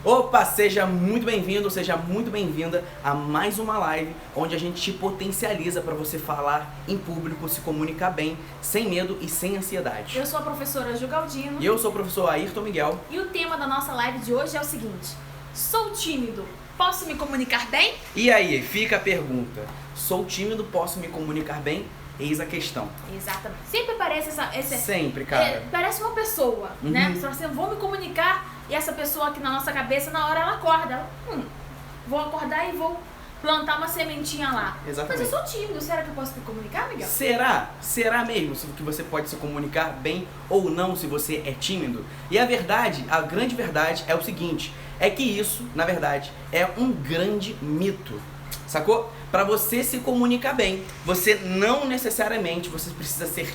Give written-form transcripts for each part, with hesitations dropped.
Opa, seja muito bem-vindo, seja muito bem-vinda a mais uma live onde a gente te potencializa para você falar em público, se comunicar bem, sem medo e sem ansiedade. Eu sou a professora Ju Galdino. E eu sou o professor Ayrton Miguel. E o tema da nossa live de hoje é o seguinte: sou tímido, posso me comunicar bem? E aí, fica a pergunta: sou tímido, posso me comunicar bem? Eis a questão. Exatamente. Sempre parece Sempre, cara. Parece uma pessoa, né? Você fala assim, vou me comunicar, e essa pessoa aqui na nossa cabeça, na hora ela acorda. Ela, vou acordar e vou plantar uma sementinha lá. Exatamente. Mas eu sou tímido, será que eu posso me comunicar, Miguel? Será? Será mesmo que você pode se comunicar bem ou não se você é tímido? E a verdade, a grande verdade é o seguinte, é que isso, na verdade, é um grande mito. Sacou? Para você se comunicar bem, você não necessariamente você precisa ser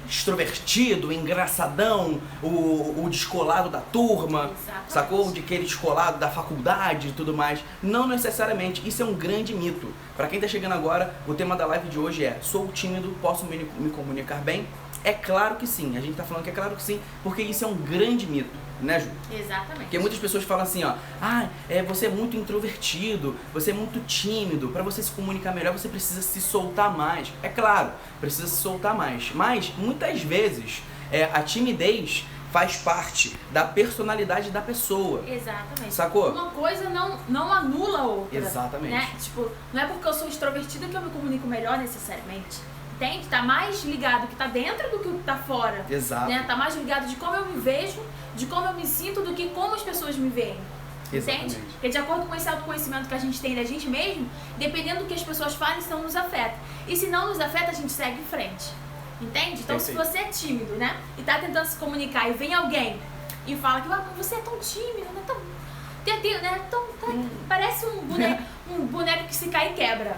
extrovertido, engraçadão, o descolado da turma, Exatamente. Sacou? De aquele descolado da faculdade e tudo mais. Não necessariamente, isso é um grande mito. Para quem tá chegando agora, o tema da live de hoje é: sou tímido, posso me comunicar bem? É claro que sim, a gente tá falando que é claro que sim, porque isso é um grande mito, né, Ju? Exatamente. Porque muitas pessoas falam assim, ó, você é muito introvertido, você é muito tímido, para você se comunicar melhor você precisa se soltar mais. É claro, precisa se soltar mais, mas muitas vezes a timidez faz parte da personalidade da pessoa. Exatamente. Sacou? Uma coisa não anula a outra. Exatamente. Né? Tipo, não é porque eu sou extrovertida que eu me comunico melhor necessariamente. Entende? Tá mais ligado que tá dentro do que tá fora. Exato. Né? Tá mais ligado de como eu me vejo, de como eu me sinto, do que como as pessoas me veem. Exatamente. Entende? Porque de acordo com esse autoconhecimento que a gente tem da gente mesmo, dependendo do que as pessoas falam, isso não nos afeta. E se não nos afeta, a gente segue em frente. Entende? Então, se você é tímido, né? E tá tentando se comunicar e vem alguém e fala que você é tão tímido, né? Parece um boneco que se cai e quebra.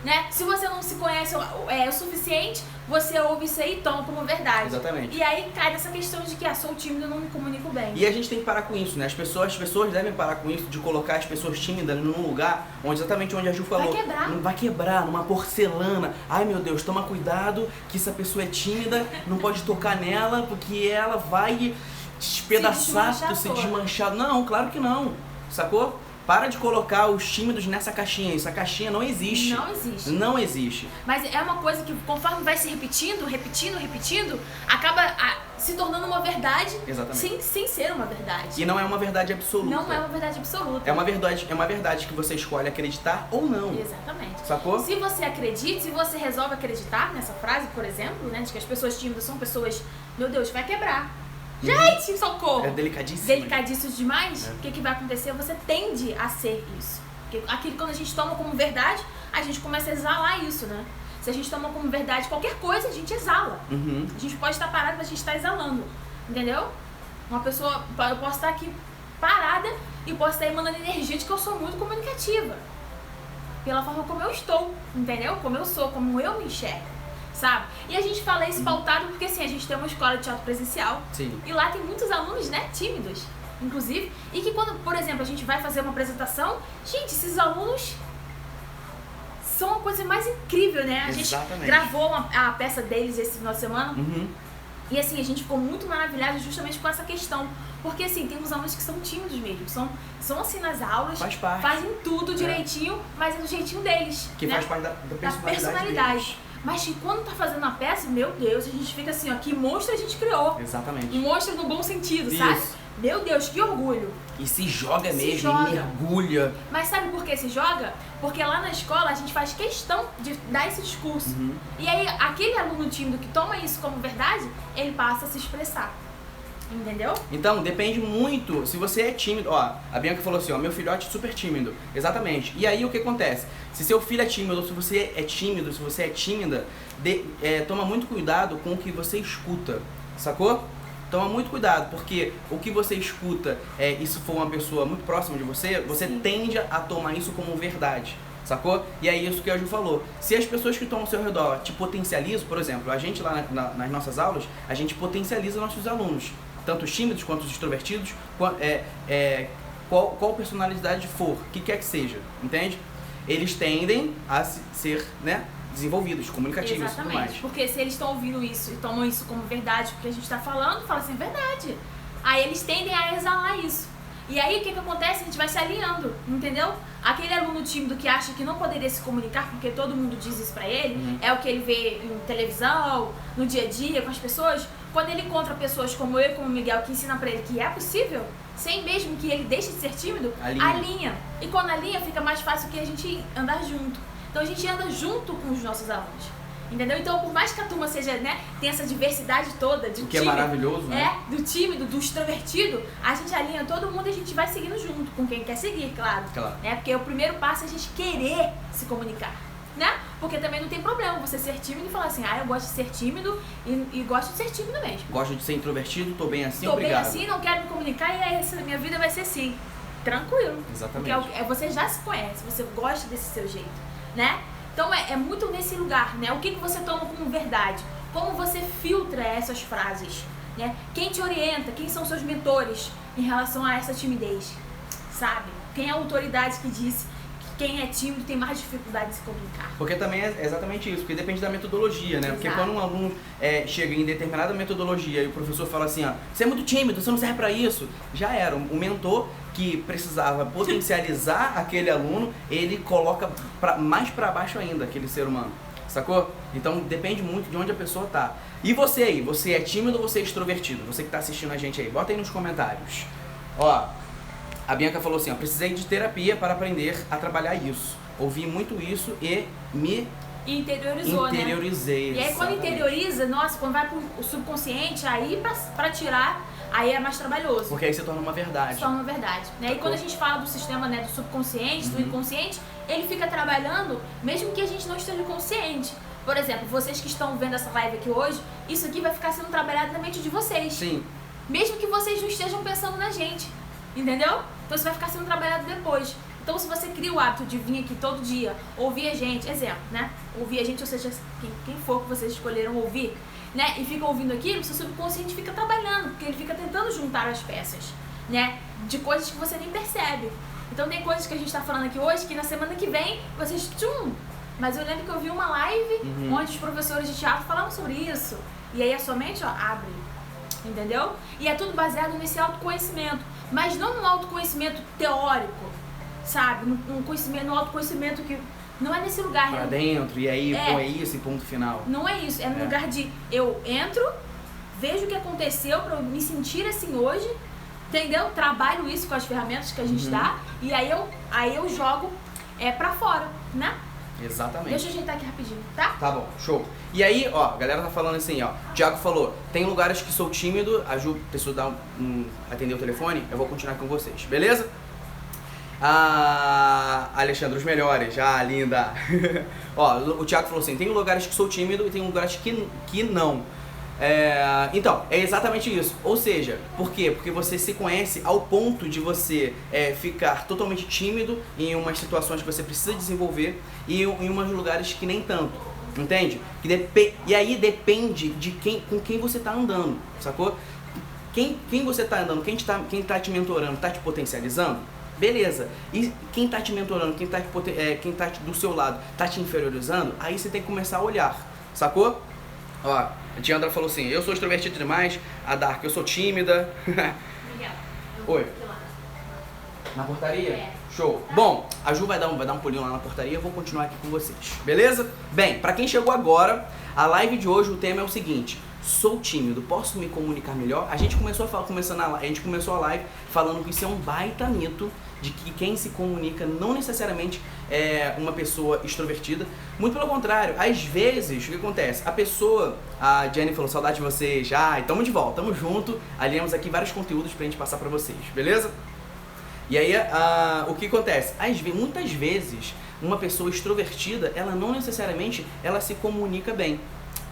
Né? Se você não se conhece o suficiente, você ouve isso aí e toma como verdade. Exatamente. E aí cai nessa questão de que sou tímido e não me comunico bem. E a gente tem que parar com isso, né? As pessoas devem parar com isso de colocar as pessoas tímidas num lugar exatamente onde a Ju falou. Vai quebrar, numa porcelana. Ai meu Deus, toma cuidado que essa pessoa é tímida, não pode tocar nela porque ela vai despedaçar, se desmanchar. Não, claro que não. Sacou? Para de colocar os tímidos nessa caixinha. Essa caixinha não existe. Não existe. Não existe. Mas é uma coisa que conforme vai se repetindo, acaba se tornando uma verdade. Exatamente. Sem ser uma verdade. E não é uma verdade absoluta. Não é uma verdade absoluta. É uma verdade que você escolhe acreditar ou não. Exatamente. Sacou? Se você acredita, se você resolve acreditar nessa frase, por exemplo, né, de que as pessoas tímidas são pessoas, meu Deus, vai quebrar. Gente, socorro! É delicadíssimo. Delicadíssimo demais. O que vai acontecer? Você tende a ser isso. Porque aquilo, quando a gente toma como verdade, a gente começa a exalar isso, né? Se a gente toma como verdade qualquer coisa, a gente exala. A gente pode estar parado, mas a gente está exalando. Entendeu? Uma pessoa, eu posso estar aqui parada e posso estar emanando energia de que eu sou muito comunicativa. Pela forma como eu estou, entendeu? Como eu sou, como eu me enxergo. Sabe? E a gente fala isso pautado porque assim, a gente tem uma escola de teatro presencial. Sim. E lá tem muitos alunos, né, tímidos, inclusive, e que quando, por exemplo, a gente vai fazer uma apresentação, gente, esses alunos são uma coisa mais incrível, né? A gente gravou a peça deles esse final de semana. E assim, a gente ficou muito maravilhado justamente com essa questão. Porque assim, tem uns alunos que são tímidos mesmo, são assim nas aulas, fazem tudo direitinho, mas é do jeitinho deles. Que né? faz parte da personalidade deles. Mas que quando tá fazendo a peça, meu Deus, a gente fica assim, ó, que monstro a gente criou. Exatamente. Um monstro no bom sentido, sabe? Meu Deus, que orgulho. E se joga mesmo, mergulha. Mas sabe por que se joga? Porque lá na escola a gente faz questão de dar esse discurso. E aí, aquele aluno tímido que toma isso como verdade, ele passa a se expressar. Entendeu? Então, depende muito. Se você é tímido, ó, a Bianca falou assim, ó, meu filhote é super tímido. Exatamente. E aí o que acontece? Se seu filho é tímido, ou se você é tímido, se você é tímida, toma muito cuidado com o que você escuta, sacou? Toma muito cuidado, porque o que você escuta, e se for uma pessoa muito próxima de você, você tende a tomar isso como verdade. Sacou? E é isso que a Ju falou. Se as pessoas que estão ao seu redor te potencializam, por exemplo, a gente lá nas nossas aulas, a gente potencializa nossos alunos. Tanto os tímidos quanto os extrovertidos, qual personalidade for, que quer que seja, entende? Eles tendem a ser, né, desenvolvidos, comunicativos e tudo mais. Porque se eles estão ouvindo isso e tomam isso como verdade, porque a gente está falando, fala assim, verdade. Aí eles tendem a exalar isso. E aí, o que acontece? A gente vai se alinhando, entendeu? Aquele aluno tímido que acha que não poderia se comunicar porque todo mundo diz isso pra ele, é o que ele vê em televisão, no dia a dia, com as pessoas. Quando ele encontra pessoas como eu e como o Miguel que ensinam pra ele que é possível, sem mesmo que ele deixe de ser tímido, alinha. E quando alinha, fica mais fácil que a gente andar junto. Então a gente anda junto com os nossos alunos. Entendeu? Então, por mais que a turma seja, né, tem essa diversidade toda de o que tímido, é maravilhoso, né? Do tímido, do extrovertido, a gente alinha todo mundo e a gente vai seguindo junto com quem quer seguir, claro. Né? Porque o primeiro passo é a gente querer se comunicar, né? Porque também não tem problema você ser tímido e falar assim, eu gosto de ser tímido e gosto de ser tímido mesmo. Gosto de ser introvertido, tô bem assim, obrigado. Tô bem assim, não quero me comunicar e aí minha vida vai ser assim. Tranquilo. Exatamente. Porque você já se conhece, você gosta desse seu jeito, né? Então é muito nesse lugar, né? O que você toma como verdade? Como você filtra essas frases, né? Quem te orienta? Quem são seus mentores em relação a essa timidez? Sabe? Quem é a autoridade que diz que quem é tímido tem mais dificuldade de se comunicar? Porque também é exatamente isso, porque depende da metodologia, né? Exato. Porque quando um aluno chega em determinada metodologia e o professor fala assim, você é muito tímido, você não serve pra isso, já era. O mentor que precisava potencializar aquele aluno, ele coloca mais pra baixo ainda aquele ser humano, sacou? Então depende muito de onde a pessoa tá. E você aí, você é tímido ou você é extrovertido? Você que tá assistindo a gente aí, bota aí nos comentários. Ó, a Bianca falou assim, precisei de terapia para aprender a trabalhar isso. Ouvi muito isso e me interiorizei. Né? E aí quando interioriza, nossa, quando vai pro subconsciente, aí pra tirar, aí é mais trabalhoso. Porque aí se torna uma verdade. Se torna uma verdade. Né? E quando a gente fala do sistema, né, do subconsciente, do inconsciente, ele fica trabalhando mesmo que a gente não esteja consciente. Por exemplo, vocês que estão vendo essa live aqui hoje, isso aqui vai ficar sendo trabalhado na mente de vocês. Sim. Mesmo que vocês não estejam pensando na gente. Entendeu? Então isso vai ficar sendo trabalhado depois. Então se você cria o hábito de vir aqui todo dia, ouvir a gente, exemplo, né? Ouvir a gente, ou seja, quem for que vocês escolheram ouvir, né? E fica ouvindo aquilo, o seu subconsciente fica trabalhando, porque ele fica tentando juntar as peças, né? De coisas que você nem percebe. Então tem coisas que a gente tá falando aqui hoje, que na semana que vem, vocês, mas eu lembro que eu vi uma live onde os professores de teatro falavam sobre isso. E aí a sua mente, abre. Entendeu? E é tudo baseado nesse autoconhecimento. Mas não no autoconhecimento teórico, sabe? No autoconhecimento que não é nesse lugar. Pra dentro, e aí é isso e ponto final. Não é isso, é no lugar de eu entro, vejo o que aconteceu pra eu me sentir assim hoje, entendeu? Trabalho isso com as ferramentas que a gente dá e aí eu jogo pra fora, né? Exatamente. Deixa eu ajeitar aqui rapidinho, tá? Tá bom, show. E aí, a galera tá falando assim, o Thiago falou, tem lugares que sou tímido, a Ju precisou dar atender o telefone, eu vou continuar com vocês, beleza? Alexandre, os melhores, linda. O Thiago falou assim, tem lugares que sou tímido e tem lugares que não. Então, é exatamente isso. Ou seja, por quê? Porque você se conhece ao ponto de você ficar totalmente tímido em umas situações que você precisa desenvolver e em umas lugares que nem tanto. Entende? E aí depende de com quem você tá andando, sacou? Quem você tá andando, quem tá te mentorando, tá te potencializando? Beleza. E quem tá te mentorando, quem tá do seu lado, tá te inferiorizando? Aí você tem que começar a olhar, sacou? A Tiandra falou assim, eu sou extrovertido demais, a Dark, eu sou tímida. Obrigada. Oi. Na portaria? Show. Bom, a Ju vai dar um pulinho lá na portaria, eu vou continuar aqui com vocês, beleza? Bem, pra quem chegou agora, a live de hoje, o tema é o seguinte, sou tímido, posso me comunicar melhor? A gente começou a live falando que isso é um baita mito, de que quem se comunica não necessariamente é uma pessoa extrovertida. Muito pelo contrário, às vezes, o que acontece? A Jenny falou, saudade de vocês, e tamo de volta, tamo junto, alinhamos aqui vários conteúdos pra gente passar pra vocês, beleza? E aí, o que acontece? Muitas vezes, uma pessoa extrovertida, ela não necessariamente ela se comunica bem,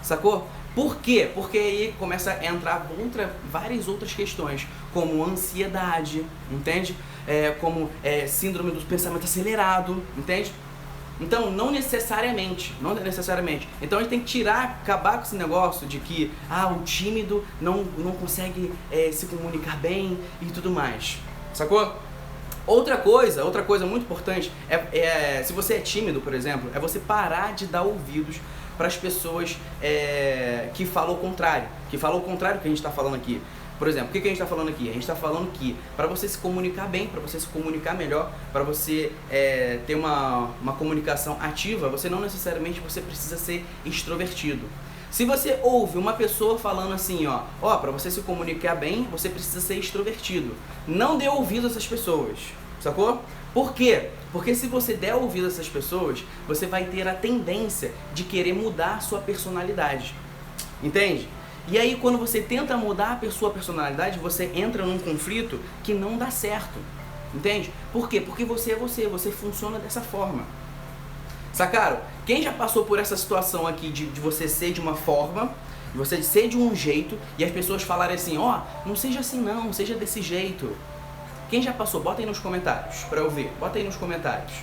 sacou? Por quê? Porque aí começa a entrar várias outras questões, como ansiedade, entende? Como síndrome do pensamento acelerado, entende? Então, não necessariamente. Então a gente tem que acabar com esse negócio de que o tímido não consegue se comunicar bem e tudo mais, sacou? Outra coisa muito importante se você é tímido, por exemplo, é você parar de dar ouvidos para as pessoas que falam o contrário, que a gente está falando aqui. Por exemplo, o que a gente está falando aqui? A gente está falando que para você se comunicar bem, para você se comunicar melhor, para você ter uma comunicação ativa, você não necessariamente você precisa ser extrovertido. Se você ouve uma pessoa falando assim, para você se comunicar bem, você precisa ser extrovertido. Não dê ouvido a essas pessoas, sacou? Por quê? Porque se você der ouvido a essas pessoas, você vai ter a tendência de querer mudar a sua personalidade. Entende? E aí quando você tenta mudar a sua personalidade, você entra num conflito que não dá certo. Entende? Por quê? Porque você é você funciona dessa forma. Sacaram? Quem já passou por essa situação aqui de você ser de uma forma, de você ser de um jeito, e as pessoas falarem assim, não seja assim não, seja desse jeito. Quem já passou? Bota aí nos comentários, pra eu ver. Bota aí nos comentários.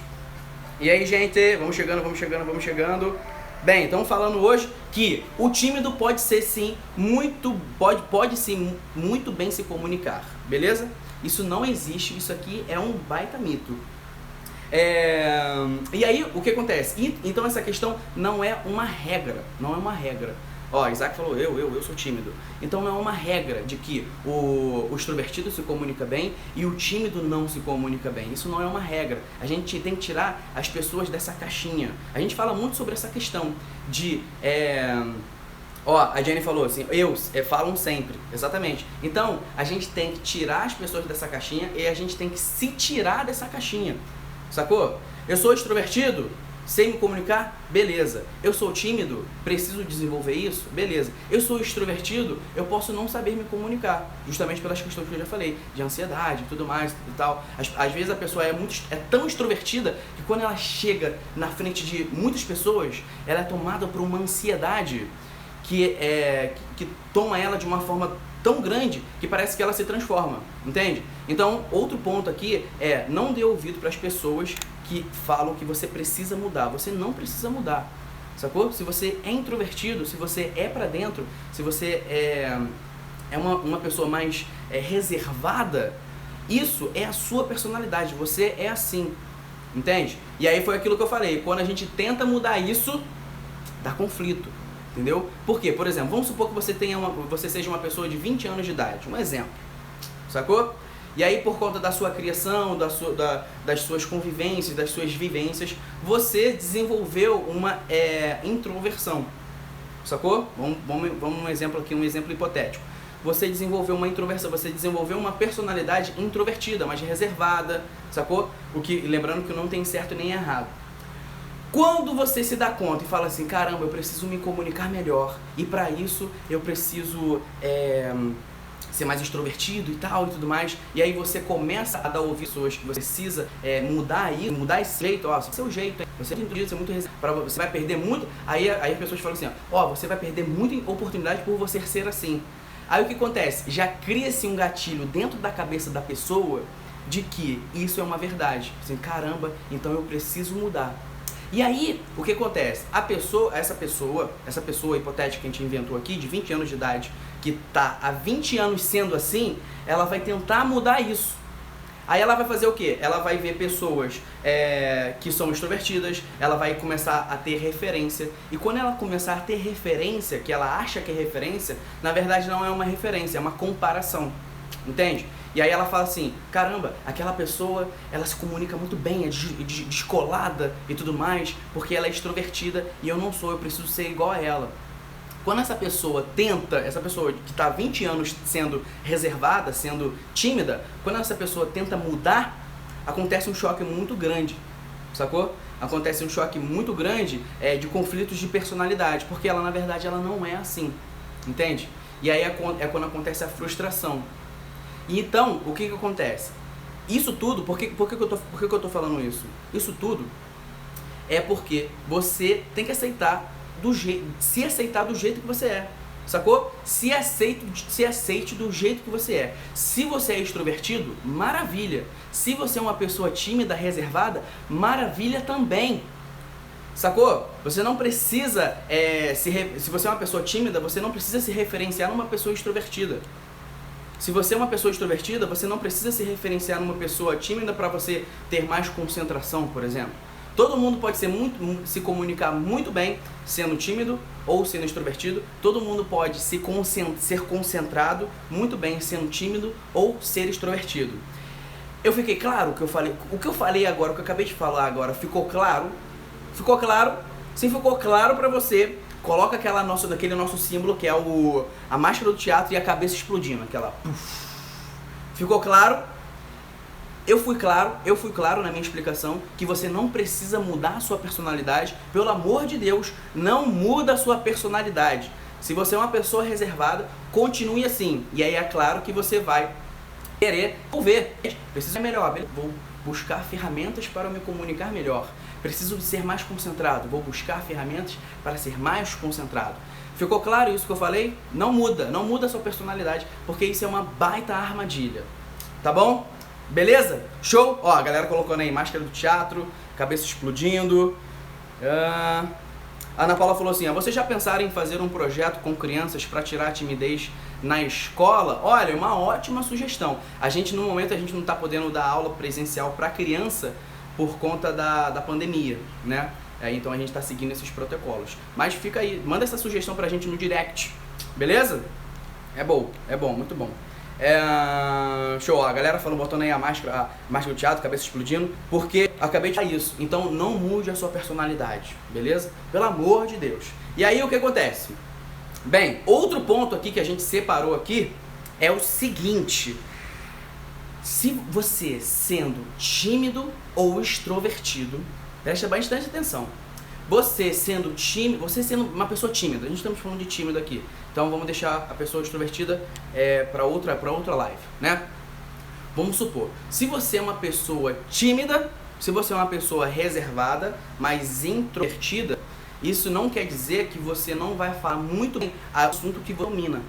E aí, gente, vamos chegando. Bem, estamos falando hoje que o tímido pode ser sim, pode sim, muito bem se comunicar, beleza? Isso não existe, isso aqui é um baita mito. E aí, o que acontece? Então essa questão não é uma regra, Isaac falou, eu sou tímido. Então não é uma regra de que o extrovertido se comunica bem e o tímido não se comunica bem. Isso não é uma regra. A gente tem que tirar as pessoas dessa caixinha. A gente fala muito sobre essa questão de... a Jenny falou assim, falam sempre, exatamente. Então, a gente tem que tirar as pessoas dessa caixinha e a gente tem que se tirar dessa caixinha. Sacou? Eu sou extrovertido, sei me comunicar? Beleza. Eu sou tímido, preciso desenvolver isso? Beleza. Eu sou extrovertido, eu posso não saber me comunicar, justamente pelas questões que eu já falei, de ansiedade e tudo mais e tal. Às vezes a pessoa é tão extrovertida que quando ela chega na frente de muitas pessoas, ela é tomada por uma ansiedade que toma ela de uma forma tão grande que parece que ela se transforma, entende? Então, outro ponto aqui é não dê ouvido para as pessoas que falam que você precisa mudar. Você não precisa mudar, sacou? Se você é introvertido, se você é pra dentro, se você é uma pessoa mais reservada, isso é a sua personalidade, você é assim, entende? E aí foi aquilo que eu falei, quando a gente tenta mudar isso, dá conflito. Entendeu? Por quê? Por exemplo, vamos supor que você seja uma pessoa de 20 anos de idade. Um exemplo. Sacou? E aí, por conta da sua criação, das suas convivências, das suas vivências, você desenvolveu uma introversão. Sacou? Vamos um exemplo aqui, um exemplo hipotético. Você desenvolveu uma introversão, você desenvolveu uma personalidade introvertida, mais reservada. Sacou? Lembrando que não tem certo nem errado. Quando você se dá conta e fala assim, caramba, eu preciso me comunicar melhor e para isso eu preciso ser mais extrovertido e tal e tudo mais, e aí você começa a dar ouvido às pessoas que você precisa mudar esse jeito, seu jeito, você tem que ser muito reservado, você vai perder muito, aí as pessoas falam assim, você vai perder muita oportunidade por você ser assim. Aí o que acontece? Já cria-se um gatilho dentro da cabeça da pessoa de que isso é uma verdade, assim, caramba, então eu preciso mudar. E aí, o que acontece? Essa pessoa hipotética que a gente inventou aqui, de 20 anos de idade, que tá há 20 anos sendo assim, ela vai tentar mudar isso. Aí ela vai fazer o quê? Ela vai ver pessoas que são extrovertidas, ela vai começar a ter referência. E quando ela começar a ter referência, que ela acha que é referência, na verdade não é uma referência, é uma comparação. Entende? E aí ela fala assim, caramba, aquela pessoa, ela se comunica muito bem, é descolada e tudo mais, porque ela é extrovertida e eu não sou, eu preciso ser igual a ela. Quando essa pessoa que está há 20 anos sendo reservada, sendo tímida, quando essa pessoa tenta mudar, acontece um choque muito grande, sacou? Acontece um choque muito grande de conflitos de personalidade, porque ela, na verdade, ela não é assim, entende? E aí é quando acontece a frustração. E então, o que acontece? Isso tudo, por que eu tô falando isso? Isso tudo é porque você tem que se aceitar do jeito que você é, sacou? Se aceite do jeito que você é. Se você é extrovertido, maravilha. Se você é uma pessoa tímida, reservada, maravilha também. Sacou? Você não precisa, se você é uma pessoa tímida, você não precisa se referenciar numa pessoa extrovertida. Se você é uma pessoa extrovertida, você não precisa se referenciar numa pessoa tímida para você ter mais concentração, por exemplo. Todo mundo pode se comunicar muito bem sendo tímido ou sendo extrovertido. Todo mundo pode ser concentrado muito bem sendo tímido ou ser extrovertido. Eu fiquei claro o que eu falei? O que eu falei agora, o que eu acabei de falar agora, ficou claro? Ficou claro? Se ficou claro pra você, coloca aquele nosso símbolo que é a máscara do teatro e a cabeça explodindo, aquela... Ficou claro? Eu fui claro na minha explicação que você não precisa mudar a sua personalidade. Pelo amor de Deus, não muda a sua personalidade. Se você é uma pessoa reservada, continue assim. E aí é claro que você vai querer ver. Preciso ser melhor, vou buscar ferramentas para me comunicar melhor. Preciso ser mais concentrado, vou buscar ferramentas para ser mais concentrado. Ficou claro isso que eu falei? Não muda a sua personalidade, porque isso é uma baita armadilha. Tá bom? Beleza? Show? Ó, a galera colocando aí máscara do teatro, cabeça explodindo. A Ana Paula falou assim, vocês já pensaram em fazer um projeto com crianças para tirar a timidez na escola? Olha, uma ótima sugestão. No momento, a gente não está podendo dar aula presencial para criança por conta da pandemia, né? Então a gente está seguindo esses protocolos. Mas fica aí, manda essa sugestão pra gente no direct, beleza? É bom, muito bom. Show, a galera falou, botando aí a máscara do teatro, cabeça explodindo, porque acabei de falar isso. Então não mude a sua personalidade, beleza? Pelo amor de Deus. E aí o que acontece? Bem, outro ponto aqui que a gente separou aqui é o seguinte: se você sendo tímido ou extrovertido, presta bastante atenção. Você sendo uma pessoa tímida, a gente estamos falando de tímido aqui, então vamos deixar a pessoa extrovertida para outra live, né? Vamos supor, se você é uma pessoa tímida, se você é uma pessoa reservada, mas introvertida, isso não quer dizer que você não vai falar muito bem o assunto que você domina,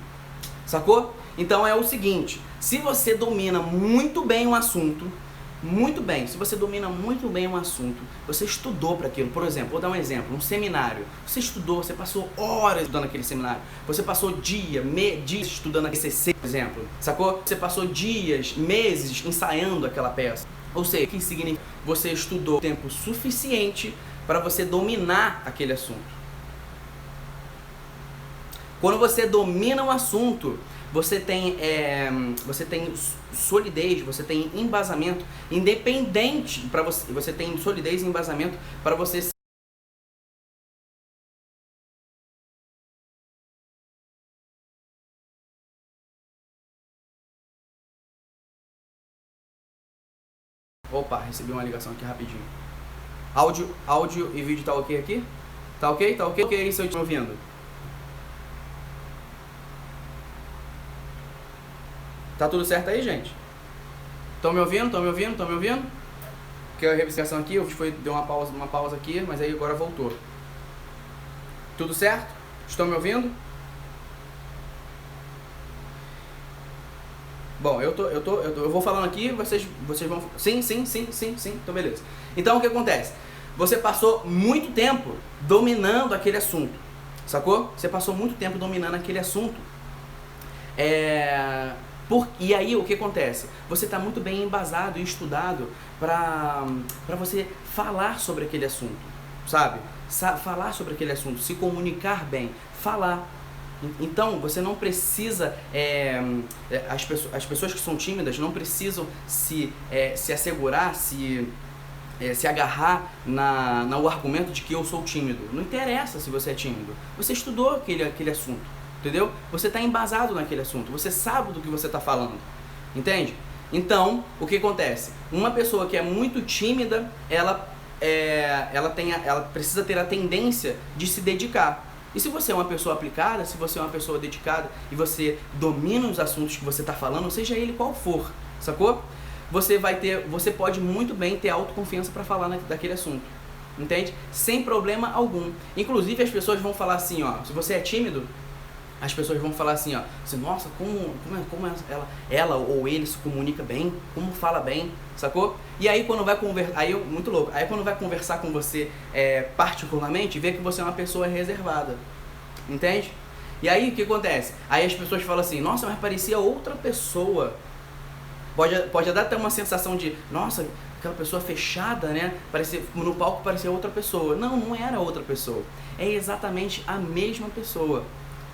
sacou? Então é o seguinte, se você domina muito bem um assunto, se você domina muito bem um assunto, você estudou para aquilo, por exemplo, vou dar um exemplo, um seminário, você estudou, você passou horas estudando aquele seminário, você passou dias estudando aquele CC, por exemplo, sacou? Você passou dias, meses ensaiando aquela peça, ou seja, o que significa? Você estudou tempo suficiente para você dominar aquele assunto. Quando você domina um assunto, você tem solidez, você tem embasamento, independente para você tem solidez e embasamento para você. Opa, recebi uma ligação aqui rapidinho. Áudio e vídeo tá ok aqui? Tá ok? Tá ok? Ok, se eu estiver ouvindo. Tá tudo certo aí, gente? Estão me ouvindo? Que a revisificação aqui, deu uma pausa aqui, mas aí agora voltou. Tudo certo? Estão me ouvindo? Bom, eu vou falando aqui, vocês vão... Sim, então beleza. Então o que acontece? Você passou muito tempo dominando aquele assunto, sacou? Você passou muito tempo dominando aquele assunto. E aí o que acontece? Você está muito bem embasado e estudado para você falar sobre aquele assunto, sabe? Falar sobre aquele assunto, se comunicar bem, falar. Então você não precisa, as pessoas que são tímidas não precisam se assegurar, se agarrar no argumento de que eu sou tímido. Não interessa se você é tímido, você estudou aquele assunto. Entendeu? Você está embasado naquele assunto, você sabe do que você está falando, entende? Então, o que acontece? Uma pessoa que é muito tímida, ela precisa ter a tendência de se dedicar. E se você é uma pessoa aplicada, se você é uma pessoa dedicada e você domina os assuntos que você está falando, seja ele qual for, sacou? Você pode muito bem ter autoconfiança para falar daquele assunto, entende? Sem problema algum. Inclusive as pessoas vão falar assim, ó, se você é tímido, as pessoas vão falar assim, ó, nossa, como ela ou ele se comunica bem, como fala bem, sacou? E aí quando vai conversar, muito louco, aí quando vai conversar com você particularmente, vê que você é uma pessoa reservada, entende? E aí o que acontece? Aí as pessoas falam assim, nossa, mas parecia outra pessoa. Pode dar até uma sensação de, nossa, aquela pessoa fechada, né? No palco parecia outra pessoa. Não, não era outra pessoa. É exatamente a mesma pessoa.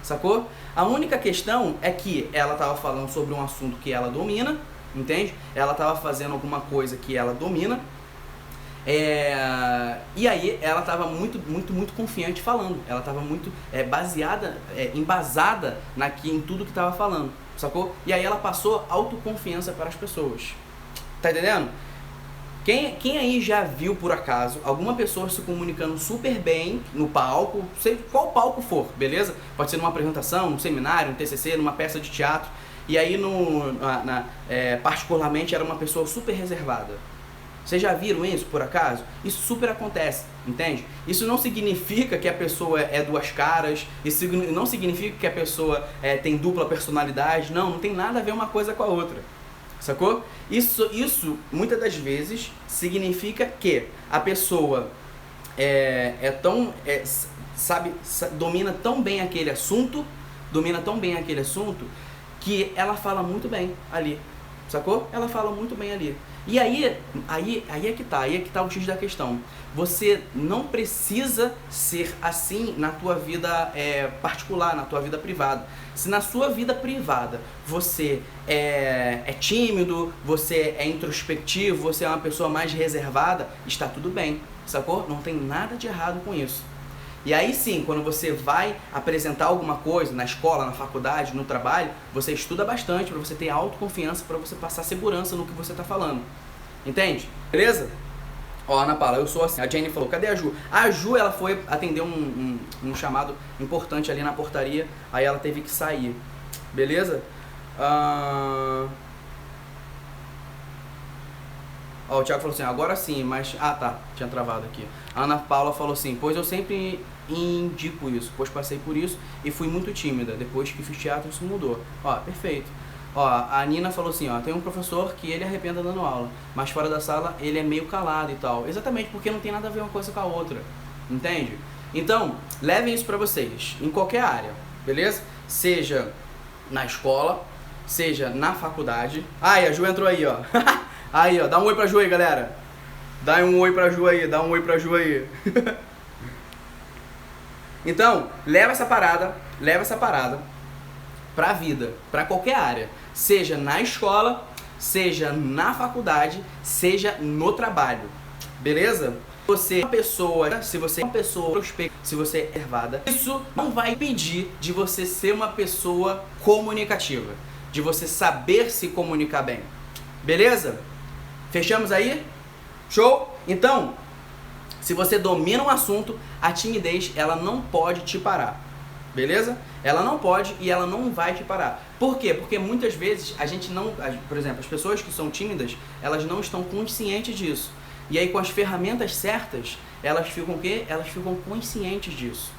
Sacou? A única questão é que ela estava falando sobre um assunto que ela domina, entende? Ela estava fazendo alguma coisa que ela domina. E aí ela estava muito confiante falando. Ela estava muito embasada em tudo que estava falando, sacou? E aí ela passou autoconfiança para as pessoas. Tá entendendo? Quem aí já viu, por acaso, alguma pessoa se comunicando super bem no palco, sei qual palco for, beleza? Pode ser numa apresentação, num seminário, num TCC, numa peça de teatro. E aí, particularmente, era uma pessoa super reservada. Vocês já viram isso, por acaso? Isso super acontece, entende? Isso não significa que a pessoa é duas caras, isso não significa que a pessoa tem dupla personalidade, não tem nada a ver uma coisa com a outra, sacou? Isso muitas das vezes significa que a pessoa domina tão bem aquele assunto, que ela fala muito bem ali, sacou? Ela fala muito bem ali. E aí é que tá o X da questão. Você não precisa ser assim na tua vida particular, na tua vida privada. Se na sua vida privada você é tímido, você é introspectivo, você é uma pessoa mais reservada, está tudo bem, sacou? Não tem nada de errado com isso. E aí sim, quando você vai apresentar alguma coisa na escola, na faculdade, no trabalho, você estuda bastante para você ter autoconfiança, para você passar segurança no que você está falando. Entende? Beleza? Ó, Ana Paula, eu sou assim. A Jenny falou, cadê a Ju? A Ju, ela foi atender um chamado importante ali na portaria, aí ela teve que sair. Beleza? Ó, o Thiago falou assim, agora sim, mas... Ah, tá, tinha travado aqui. A Ana Paula falou assim, pois eu sempre indico isso, pois passei por isso e fui muito tímida. Depois que fiz teatro, isso mudou. Ó, perfeito. Ó, a Nina falou assim, ó, tem um professor que ele arrependa dando aula, mas fora da sala ele é meio calado e tal. Exatamente, porque não tem nada a ver uma coisa com a outra, entende? Então, levem isso pra vocês, em qualquer área, beleza? Seja na escola, seja na faculdade. Ai, a Ju entrou aí, ó. Aí, ó, dá um oi pra Ju aí, galera. Dá um oi pra Ju aí, dá um oi pra Ju aí. Então, leva essa parada pra vida, pra qualquer área. Seja na escola, seja na faculdade, seja no trabalho. Beleza? Você é uma pessoa, se você é uma pessoa prospectiva, se você é reservada, isso não vai impedir de você ser uma pessoa comunicativa, de você saber se comunicar bem. Beleza? Fechamos aí? Show? Então, se você domina um assunto, a timidez, ela não pode te parar. Beleza? Ela não pode e ela não vai te parar. Por quê? Porque muitas vezes a gente não... Por exemplo, as pessoas que são tímidas, elas não estão conscientes disso. E aí com as ferramentas certas, elas ficam o quê? Elas ficam conscientes disso.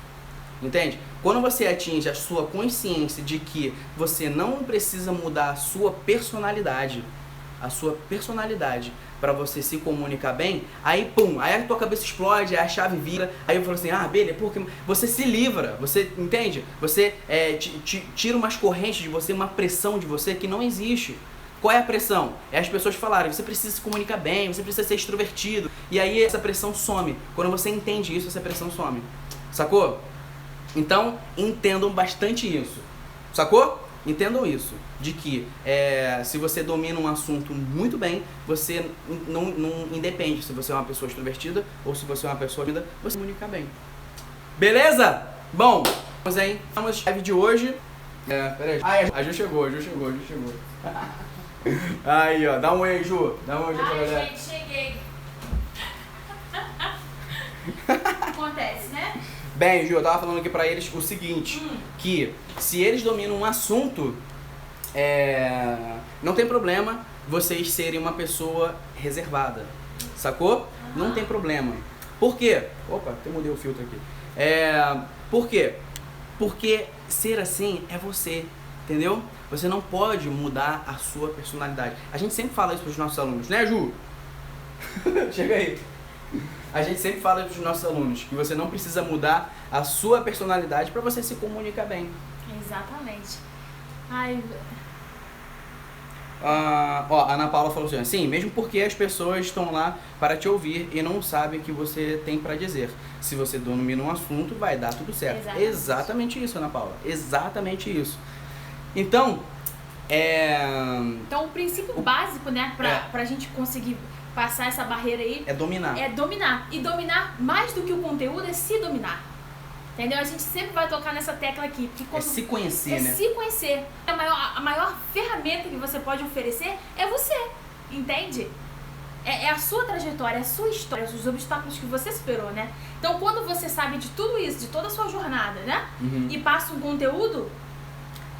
Entende? Quando você atinge a sua consciência de que você não precisa mudar a sua personalidade para você se comunicar bem, aí pum, aí a tua cabeça explode, aí a chave vira, aí eu falo assim, beleza, porque você se livra, você entende? Você tira umas correntes de você, uma pressão de você que não existe. Qual é a pressão? É as pessoas falarem, você precisa se comunicar bem, você precisa ser extrovertido, e aí essa pressão some. Quando você entende isso, essa pressão some. Sacou? Então, entendam bastante isso. Sacou? Entendam isso, de que se você domina um assunto muito bem, você não independe se você é uma pessoa extrovertida ou se você é uma pessoa tímida, você comunica bem. Beleza? Bom, vamos aí, vamos live de hoje. Peraí, a Ju chegou. Aí, ó, dá um oi, Ju. Dá um oi, Ju, pra galera. Gente, cheguei. Acontece, né? Bem, Ju, eu tava falando aqui pra eles o seguinte, que se eles dominam um assunto, não tem problema vocês serem uma pessoa reservada, sacou? Não tem problema. Por quê? Opa, até mudei o filtro aqui. Por quê? Porque ser assim é você, entendeu? Você não pode mudar a sua personalidade. A gente sempre fala isso pros nossos alunos, né, Ju? Chega aí. A gente sempre fala para os nossos alunos que você não precisa mudar a sua personalidade para você se comunicar bem. Exatamente. Ai, Ó, a Ana Paula falou assim, sim, mesmo porque as pessoas estão lá para te ouvir e não sabem o que você tem para dizer. Se você domina um assunto, vai dar tudo certo. Exatamente isso, Ana Paula. Exatamente isso. Então, Então, o princípio básico, né, pra gente conseguir passar essa barreira aí... É dominar. É dominar. E dominar, mais do que o conteúdo, é se dominar. Entendeu? A gente sempre vai tocar nessa tecla aqui. Porque quando se conhecer, né? Se conhecer. A maior ferramenta que você pode oferecer é você. Entende? É a sua trajetória, é a sua história, os obstáculos que você superou, né? Então, quando você sabe de tudo isso, de toda a sua jornada, né? E passa um conteúdo,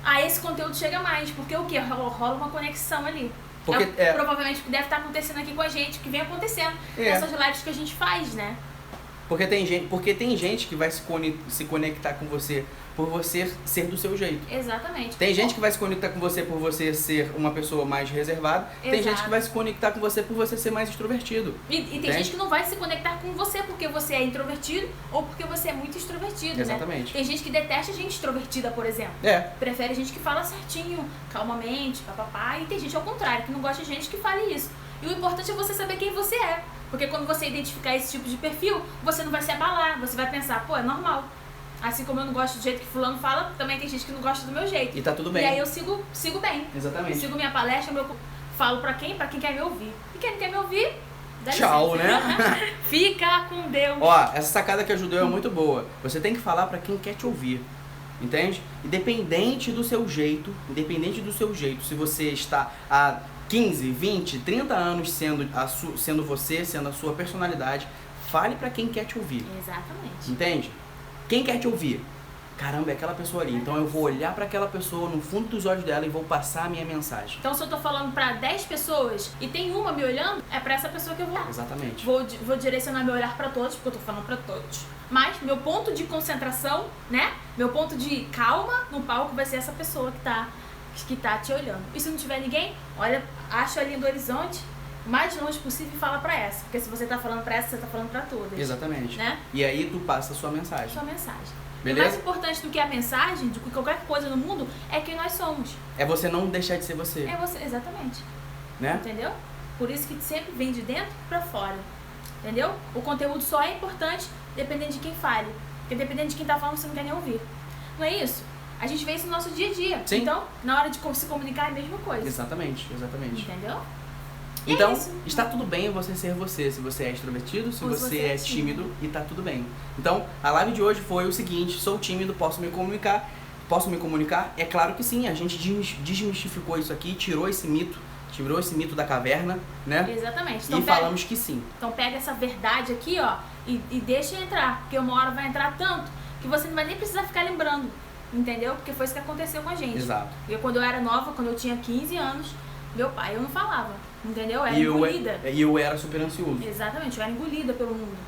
aí esse conteúdo chega mais. Porque o quê? Rola uma conexão ali. Porque, provavelmente deve estar acontecendo aqui com a gente, que vem acontecendo nessas lives que a gente faz, né? Porque tem gente que vai se conectar com você por você ser do seu jeito. Exatamente. Tem gente que vai se conectar com você por você ser uma pessoa mais reservada. Tem gente que vai se conectar com você por você ser mais extrovertido. E tem gente que não vai se conectar com você porque você é introvertido ou porque você é muito extrovertido, Exatamente. Né? Tem gente que detesta gente extrovertida, por exemplo. Prefere gente que fala certinho, calmamente, papapá. E tem gente ao contrário, que não gosta de gente que fale isso. E o importante é você saber quem você é. Porque quando você identificar esse tipo de perfil, você não vai se abalar. Você vai pensar, pô, é normal. Assim como eu não gosto do jeito que fulano fala, também tem gente que não gosta do meu jeito. E tá tudo bem. E aí eu sigo bem. Exatamente. Eu sigo minha palestra, falo pra quem quer me ouvir. E quem não quer me ouvir, dá tchau, licença. Né? Fica com Deus. Ó, essa sacada que ajudou é muito boa. Você tem que falar pra quem quer te ouvir. Entende? Independente do seu jeito, se você está a 15, 20, 30 anos sendo você, sendo a sua personalidade, fale pra quem quer te ouvir. Exatamente. Entende? Quem quer te ouvir? Caramba, é aquela pessoa ali. Então eu vou olhar pra aquela pessoa no fundo dos olhos dela e vou passar a minha mensagem. Então se eu tô falando pra 10 pessoas e tem uma me olhando, é pra essa pessoa que eu vou. Exatamente. Vou direcionar meu olhar pra todos, porque eu tô falando pra todos. Mas meu ponto de concentração, né? Meu ponto de calma no palco vai ser essa pessoa que tá te olhando. E se não tiver ninguém, olha, acha a linha do horizonte, o mais longe possível e fala pra essa. Porque se você tá falando pra essa, você tá falando pra todas. Exatamente. Né? E aí tu passa a sua mensagem. Beleza? E mais importante do que a mensagem, do que qualquer coisa no mundo, é quem nós somos. É você não deixar de ser você. É você, exatamente. Né? Entendeu? Por isso que sempre vem de dentro pra fora. Entendeu? O conteúdo só é importante dependendo de quem fale. Porque dependendo de quem tá falando, você não quer nem ouvir. Não é isso? A gente vê isso no nosso dia a dia. Sim. Então, na hora de se comunicar é a mesma coisa. Exatamente. Entendeu? Então, está tudo bem você ser você. Se você é extrovertido, se você é tímido, e tá tudo bem. Então, a live de hoje foi o seguinte: sou tímido, posso me comunicar? Posso me comunicar? É claro que sim, a gente desmistificou isso aqui, tirou esse mito da caverna, né? Exatamente. Então, falamos que sim. Então pega essa verdade aqui, ó, e deixa entrar. Porque uma hora vai entrar tanto que você não vai nem precisar ficar lembrando. Entendeu? Porque foi isso que aconteceu com a gente. Exato. Quando eu era nova, quando eu tinha 15 anos, meu pai, eu não falava. Entendeu? Eu era engolida. E eu era super ansioso. Exatamente, eu era engolida pelo mundo.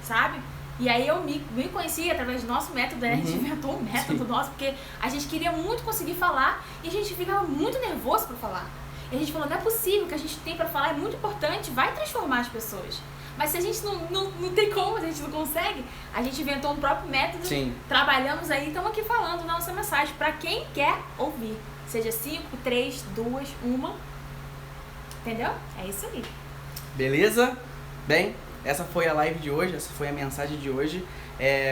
Sabe? E aí eu me conheci através do nosso método, né? A gente inventou um método nosso, porque a gente queria muito conseguir falar e a gente ficava muito nervoso pra falar. E a gente falou, não é possível, o que a gente tem pra falar é muito importante, vai transformar as pessoas. Mas se a gente não tem como, se a gente não consegue, a gente inventou um próprio método, trabalhamos aí e estamos aqui falando nossa mensagem pra quem quer ouvir. Seja 5, 3, 2, 1. Entendeu? É isso aí. Beleza? Bem, essa foi a live de hoje, essa foi a mensagem de hoje.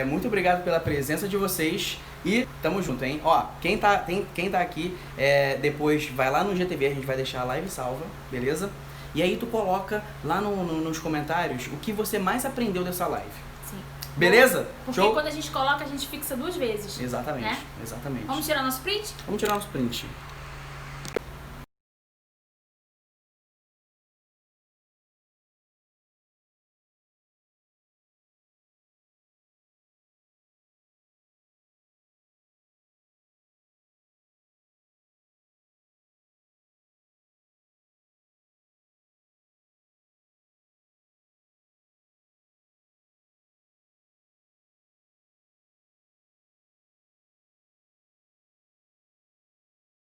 Muito obrigado pela presença de vocês e tamo junto, hein? Ó, quem tá aqui, depois vai lá no GTV, a gente vai deixar a live salva, beleza? E aí tu coloca lá nos comentários o que você mais aprendeu dessa live. Sim. Beleza? Porque Show? quando a gente coloca, a gente fixa 2 vezes. Exatamente, né? exatamente. Vamos tirar nosso print? Vamos tirar nosso print.